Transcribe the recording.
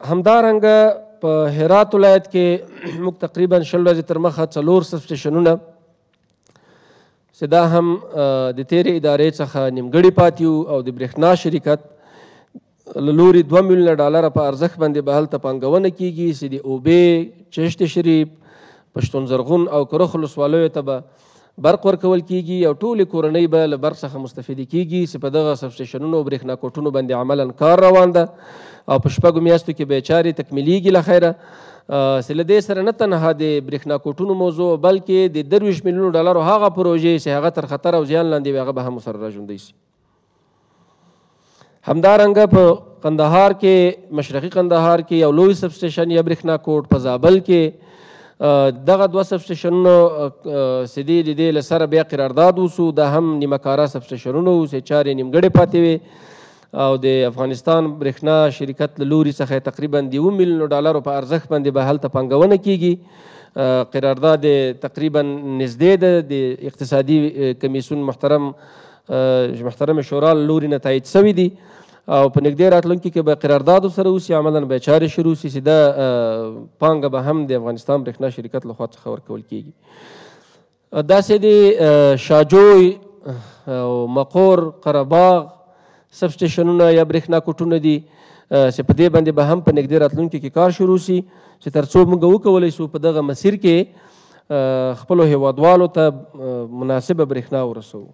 همدارنګه په هرات ولایت کې موږ تقریبا 20 ورځې تر مخه 4 سب سټیشنونه چې دا هم د تیرې ادارې څخه نیمګړي پاتې وو او د برېښنا شرکت له لوري 2 میلیونه ډالره په ارزښت باندې به هلته پانګونه کیږي چې د اوبې، چشت شریف، پښتون زرغون او کرخ ولسوالیو ته به برق ورکول کیږي او ټولې کورنۍ به له برق څخه مستفیدې کیږي چې په دغه سب سټیشنونو او برېښنا کوټونو باندې عملا کار روان ده او په 6 میاشتو کې به چارې تکمیلیږي له خیره. چې له دې سره نه تنها د برېښنا کوټونو موضوع بلکې د 23 میلیونو ډالرو هغه پروژې چې هغه تر خطر او زیان لاندې وي هغه به هم سره راژوندی شي. همدارنګه په قندهار کې، مشرقي قندهار کې یو لوی سب سټیشن یا برېښنا کوټ، په زابل کې دغه 2 سب سټیشنونو چې دي د دې له سره بیا قرارداد وسو، دا هم نیمه کاره سب سټیشنونه وو چې چارې نیمګړې پاتې وې او د افغانستان برېښنا شرکت له لوري څخه تقریبا د 2 میلیونو ډالرو په ارزښت باندې به هلته پانګونه کیږي. قرارداد تقریبا نږدې ده د اقتصادي کمیسیون محترم شورا له لوري نه تایید شوي دي او په نږدې راتلونکي کې به قرارداد سره وسي، عملا به چارې شروع سي چې دا پانګه به هم د افغانستان برېښنا شرکت لخوا څخه ورکول کیږي. داسې د شاجوی او مقور، قرهباغ سب سټیشنونه یا برېښنا کوټونه دي چې په دې باندې به هم په نږدې راتلونکي کې کار شروع سي چې تر څو موږ وکولی شو په دغه مسیر کې خپلو هیوادوالو ته مناسبه برېښنا ورسوو.